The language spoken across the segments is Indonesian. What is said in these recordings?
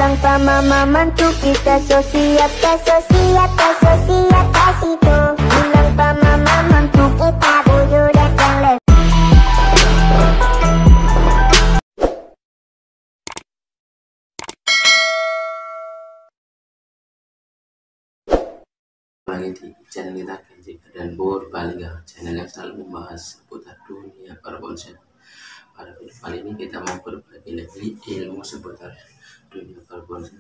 Pulang pa mama mantu kita so siap kasih tuh. Pulang pa mama mantu kita buru datang lagi. Kembali di channel kita Kenji dan Purbalingga, channel yang selalu membahas seputar dunia perbonsai. Pada video kali ini kita mau berbagi lagi ilmu seputar dunia perbonsai.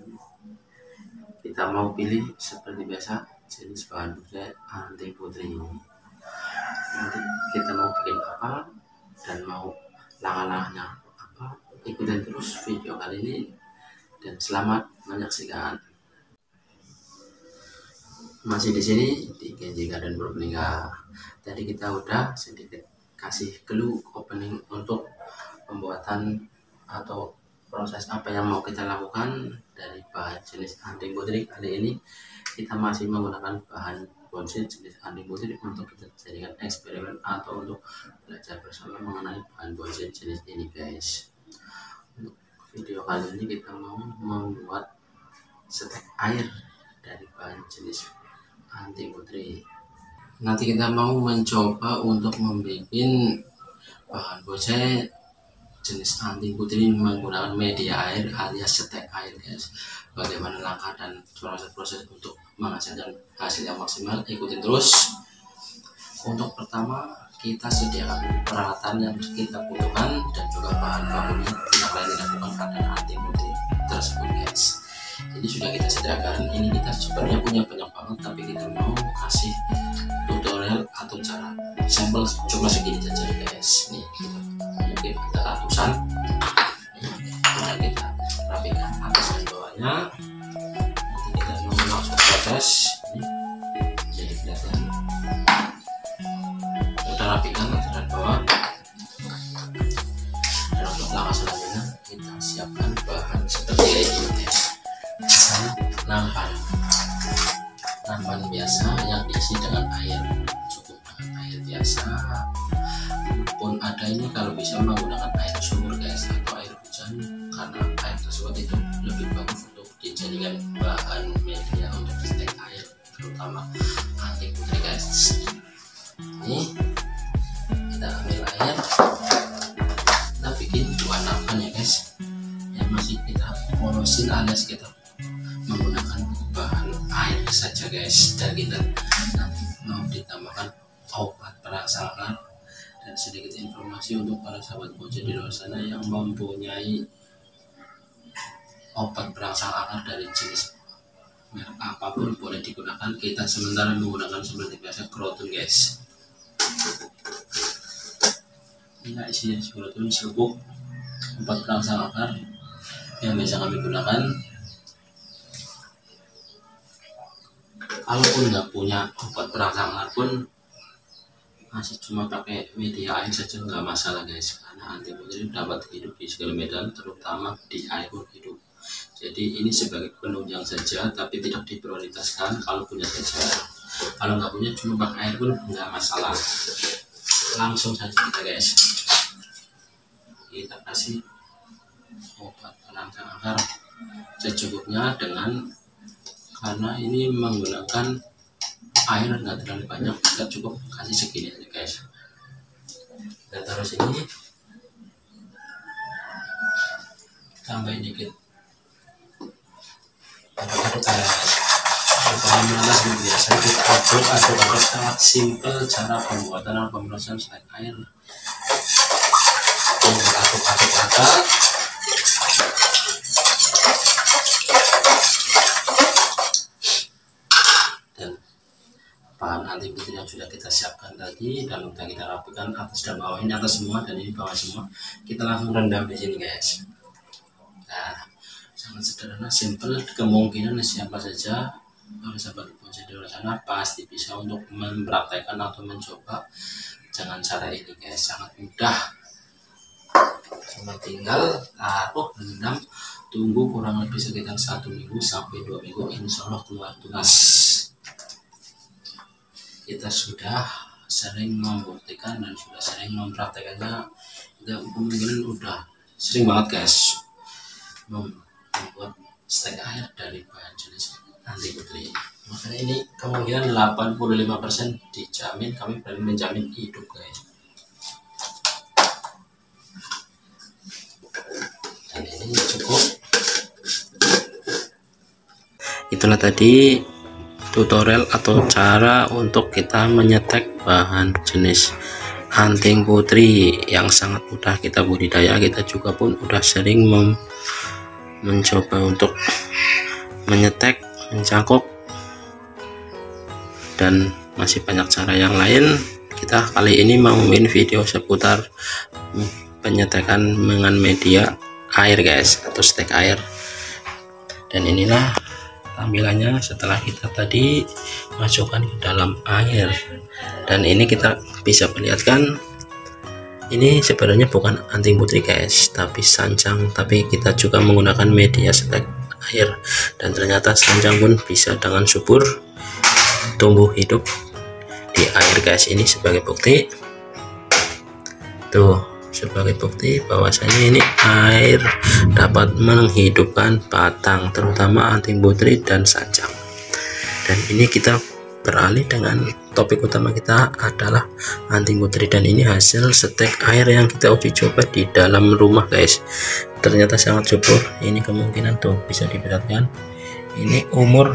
Kita mau pilih seperti biasa jenis bahan bonsai anting putri. Nanti kita mau bikin apa dan mau langkah-langkahnya apa, ikutin terus video kali ini dan selamat menyaksikan. Masih di sini di Kenji dan Purbalingga. Tadi kita udah sedikit kasih clue opening untuk pembuatan atau proses apa yang mau kita lakukan dari bahan jenis anting putri. Kali ini kita masih menggunakan bahan bonsai jenis anting putri untuk kita jadikan eksperimen atau untuk belajar bersama mengenai bahan bonsai jenis ini, guys. Untuk video kali ini kita mau membuat setek air dari bahan jenis anting putri. Nanti kita mau mencoba untuk membuat bahan bonsai jenis anting putri menggunakan media air alias setek air, guys. Bagaimana langkah dan proses untuk menghasilkan hasil yang maksimal, ikutin terus. Untuk pertama kita sediakan peralatan yang kita butuhkan dan juga bahan bakunya tidak lain tidak bukan pada anting putri tersebut, guys. Jadi sudah kita sediakan, ini kita sebenarnya punya banyak banget, tapi kita mau kasih tutorial atau cara sampel cuma segini saja, guys. Nih mungkin ada ratusan. Sudah kita rapikan atas dan bawahnya. Nanti kita mau langsung proses. Ini jadi kelihatan sudah rapikan atas dan bawah. Dan untuk langkah selanjutnya kita siapkan bahan seperti ini, guys. Nampan biasa yang diisi dengan air, cukup dengan air biasa pun ada. Ini kalau bisa menggunakan air sumur, guys, atau air hujan, karena air tersebut itu lebih bagus untuk dijadikan bahan media untuk setek air, terutama anting putri, guys. Ini kita ambil air, kita bikin dua nampan ya, guys, yang masih kita polosin alias kita menggunakan bahan air saja, guys. Dan kita nanti mau ditambahkan obat perangsang akar dan sedikit informasi untuk para sahabat bonsai di luar sana yang mempunyai obat perangsang akar dari jenis merek apapun boleh digunakan. Kita sementara menggunakan seperti biasa Kroton, guys. Ini isinya Kroton serbuk obat perangsang akar yang biasa kami gunakan. Kalaupun nggak punya obat perangsang akar pun masih cuma pakai media air saja nggak masalah, guys, karena anting putri dapat hidup di segala medan, terutama di air pun hidup. Jadi ini sebagai penunjang saja, tapi tidak diprioritaskan kalau punya saja. Kalau nggak punya cuma pakai air pun nggak masalah. Langsung saja kita, guys, kita kasih obat perangsang akar secukupnya, karena ini menggunakan air nggak terlalu banyak, kita cukup kasih segini aja, guys. Dan taruh sini, tambahin dikit aduk-aduk air supaya menetas biasa. Kita aduk sangat simple cara pembuatan dan pemrosesan setek air. Aduk-aduk bahan anting putri yang sudah kita siapkan tadi dan sudah kita rapikan atas dan bawah. Ini atas semua dan ini bawah semua. Kita langsung rendam di sini, guys. Nah, sangat sederhana, simple. Kemungkinan siapa saja para sahabat bonsai di luar sana pasti bisa untuk mempraktekkan atau mencoba dengan cara ini, guys. Sangat mudah. Cuma tinggal taruh, rendam, tunggu kurang lebih sekitar 1 minggu sampai 2 minggu, insya Allah keluar tunas. Kita sudah sering membuktikan dan sudah sering mempraktekannya. Kita kemungkinan udah sering banget, guys, membuat stek air dari bahan jenis anting putri. Makanya ini kemungkinan 85% dijamin, kami berani menjamin hidup guys. Dan ini cukup. Itulah tadi tutorial atau cara untuk kita menyetek bahan jenis anting putri yang sangat mudah kita budidaya. Kita juga pun udah sering mencoba untuk menyetek, mencangkok, dan masih banyak cara yang lain. Kita kali ini mau main video seputar penyetekan dengan media air guys, atau stek air. Dan inilah tampilannya setelah kita tadi masukkan ke dalam air. Dan ini kita bisa perlihatkan, ini sebenarnya bukan anting putri guys, tapi sancang, tapi kita juga menggunakan media stek air. Dan ternyata sancang pun bisa dengan subur tumbuh hidup di air guys. Ini sebagai bukti, tuh, sebagai bukti bahwasanya ini air dapat menghidupkan batang, terutama anting putri dan sancang. Dan ini kita beralih dengan topik utama kita adalah anting putri, dan ini hasil stek air yang kita uji coba di dalam rumah guys. Ternyata sangat subur. Ini kemungkinan tuh bisa diperhatikan, ini umur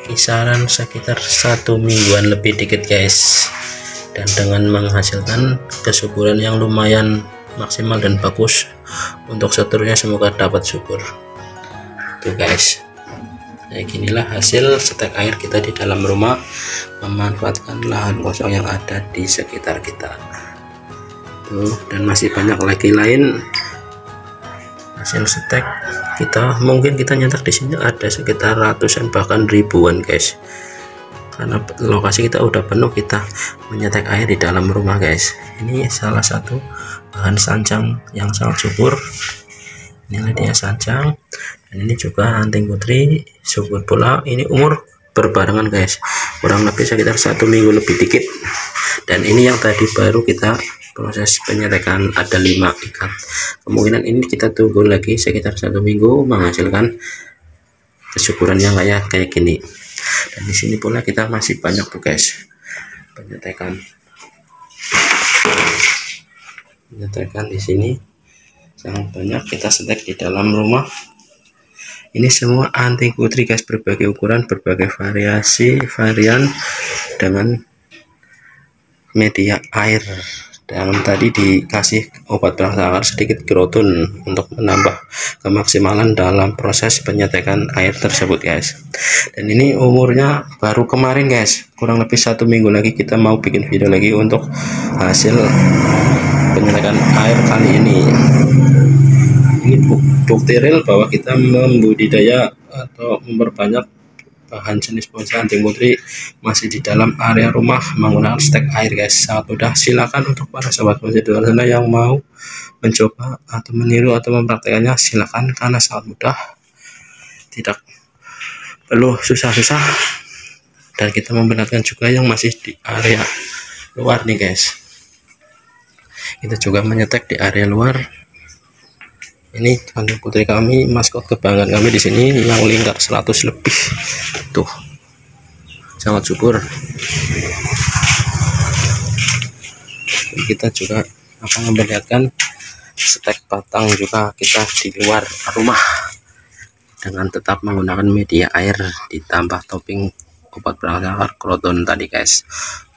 kisaran sekitar 1 mingguan lebih dikit guys, dan dengan menghasilkan kesuburan yang lumayan maksimal dan bagus. Untuk seterusnya semoga dapat subur tuh guys. Nah, inilah hasil stek air kita di dalam rumah, memanfaatkan lahan kosong yang ada di sekitar kita tuh. Dan masih banyak lagi lain hasil stek kita. Mungkin kita nyetak di sini ada sekitar ratusan bahkan ribuan guys, karena lokasi kita udah penuh kita menyetek air di dalam rumah guys. Ini salah satu bahan sancang yang sangat subur. Inilah dia sancang, dan ini juga anting putri subur pula. Ini umur berbarengan guys, kurang lebih sekitar 1 minggu lebih dikit. Dan ini yang tadi baru kita proses penyetekan, ada 5 ikat. Kemungkinan ini kita tunggu lagi sekitar 1 minggu menghasilkan kesuburan yang kayak gini. Dan di sini pula kita masih banyak tuh guys penyetekan di sini sangat banyak kita setek di dalam rumah. Ini semua anting putri guys, berbagai ukuran, berbagai varian dengan media air. Dan tadi dikasih obat perangsa akar sedikit Groton untuk menambah kemaksimalan dalam proses penyetekan air tersebut guys. Dan ini umurnya baru kemarin guys, kurang lebih 1 minggu lagi kita mau bikin video lagi untuk hasil penyetekan air kali ini. Ini bukti real bahwa kita membudidaya atau memperbanyak bahan jenis bonsai anting putri masih di dalam area rumah menggunakan stek air guys. Sangat mudah, silakan untuk para sobat bonsai di luar sana yang mau mencoba atau meniru atau mempraktekannya, silakan, karena sangat mudah, tidak perlu susah-susah. Dan kita memperlihatkan juga yang masih di area luar nih guys, kita juga menyetek di area luar. Ini anting putri kami, maskot kebanggaan kami di sini, yang lingkar 100 lebih tuh, sangat subur. Dan kita juga akan memperlihatkan stek batang juga kita di luar rumah dengan tetap menggunakan media air ditambah topping obat perangsa akar Groton tadi guys,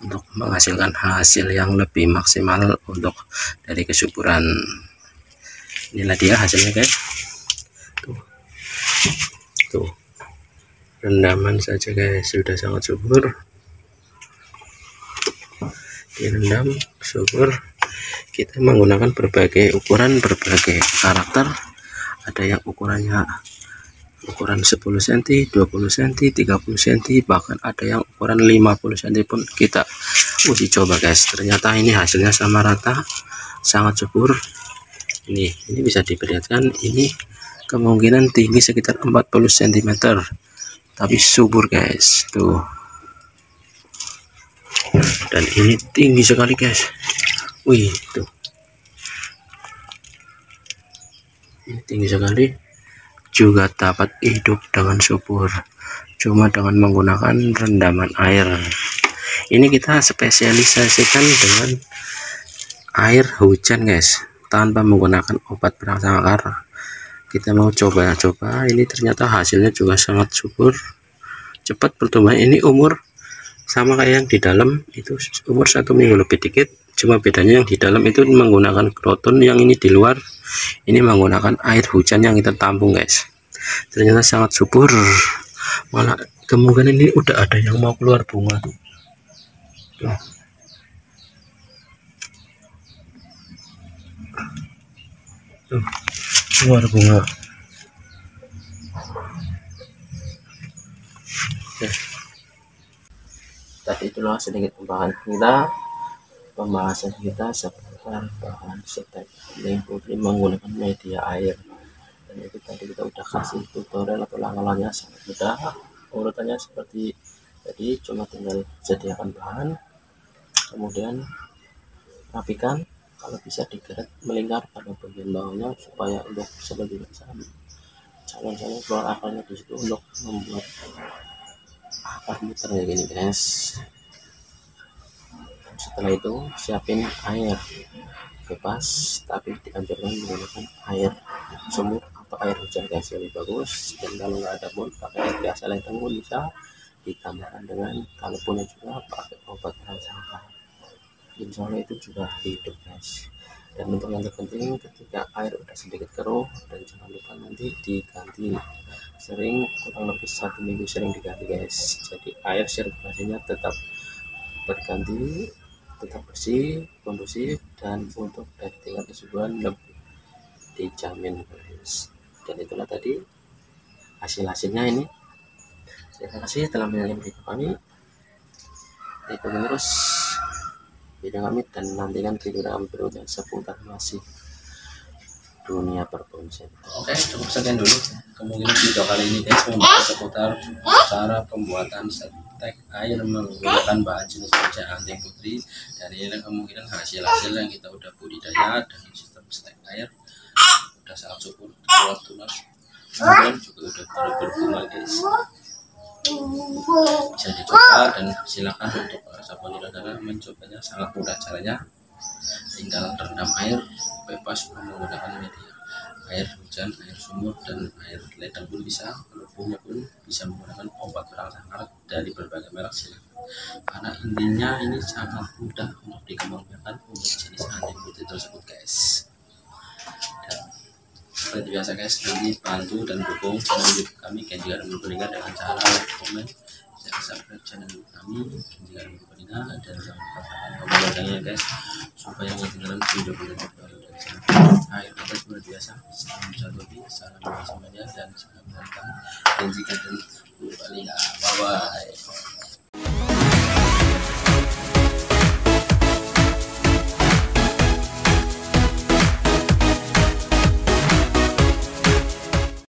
untuk menghasilkan hasil yang lebih maksimal untuk dari kesuburan. Inilah dia hasilnya guys, tuh rendaman saja guys, sudah sangat subur, direndam subur. Kita menggunakan berbagai ukuran, berbagai karakter, ada yang ukuran 10 cm, 20 cm, 30 cm, bahkan ada yang ukuran 50 cm pun kita uji coba guys. Ternyata ini hasilnya sama rata, sangat subur. Ini bisa diperlihatkan, ini kemungkinan tinggi sekitar 40 cm, tapi subur guys tuh. Dan ini tinggi sekali guys, wih tuh, ini tinggi sekali. juga dapat hidup dengan subur, cuma dengan menggunakan rendaman air. Ini kita spesialisasikan dengan air hujan guys, tanpa menggunakan obat perangsang akar. Kita mau coba-coba, ini ternyata hasilnya juga sangat subur, cepat pertumbuhan. Ini umur sama kayak yang di dalam, itu umur 1 minggu lebih dikit, cuma bedanya yang di dalam itu menggunakan kroton, yang ini di luar ini menggunakan air hujan yang kita tampung guys. Ternyata sangat subur, malah kemungkinan ini udah ada yang mau keluar bunga tuh. Tuh, keluar bunga. Tadi itulah sedikit pembahasan kita seputar bahan stek Anting Putri menggunakan media air. Dan itu tadi kita udah kasih tutorial atau langkah-langkahnya sangat mudah. Urutannya seperti jadi, cuma tinggal sediakan bahan, kemudian rapikan, kalau bisa digeret melingkar pada bagian bawahnya supaya untuk sebagai calon-calon keluar akarnya di situ untuk membuat akar muter kayak gini guys. Setelah itu siapin air bebas, tapi dianjurkan menggunakan air sumur atau air hujan guys, lebih bagus. Dan kalau nggak ada pun pakai air biasa ledeng pun bisa, ditambahkan dengan kalau punya juga pakai obat perangsang akar, insya Allah itu juga hidup guys. Dan untuk yang terpenting, ketika air udah sedikit keruh, dan jangan lupa nanti diganti sering, kurang lebih 1 minggu sering diganti guys, jadi air sirkulasinya tetap berganti, tetap bersih, kondusif, dan untuk dari tingkat kesuburan lebih dijamin guys. Dan itulah tadi hasilnya ini. Terima kasih telah menonton video kami, ikuti terus video kami dan nantikan video kami berikutnya seputar masih dunia perponsen. Oke, cukup sekian dulu. Kemungkinan video kali ini guys membahas seputar cara pembuatan stek air menggunakan bahan jenis baja Anting Putri. Dan ini kemungkinan hasil yang kita udah budidaya dengan sistem stek air udah sangat subur, keluar tunas, kemudian juga udah berbunga guys. Bisa dicoba dan silakan untuk para sahabat saudara mencobanya, sangat mudah caranya. Tinggal rendam air bebas menggunakan media air hujan, air sumur, dan air ledeng pun bisa. Kalau punya pun bisa menggunakan obat perangsang akar dari berbagai merek silakan. Karena intinya ini sangat mudah untuk dikembangkan untuk jenis Anting Putri tersebut guys. Dan seperti biasa guys, nanti bantu dan dukung channel YouTube kami Kenji Garden Purbalingga dengan cara like, komen, share, subscribe channel kami Kenji Garden Purbalingga, dan jangan lupa tekan tombol loncengnya guys supaya nggak ketinggalan video-video terbaru dari channel. Akhir kata seperti biasa, salam satu, salam semuanya, dan salam dari kami Kenji Garden Purbalingga. Bye bye.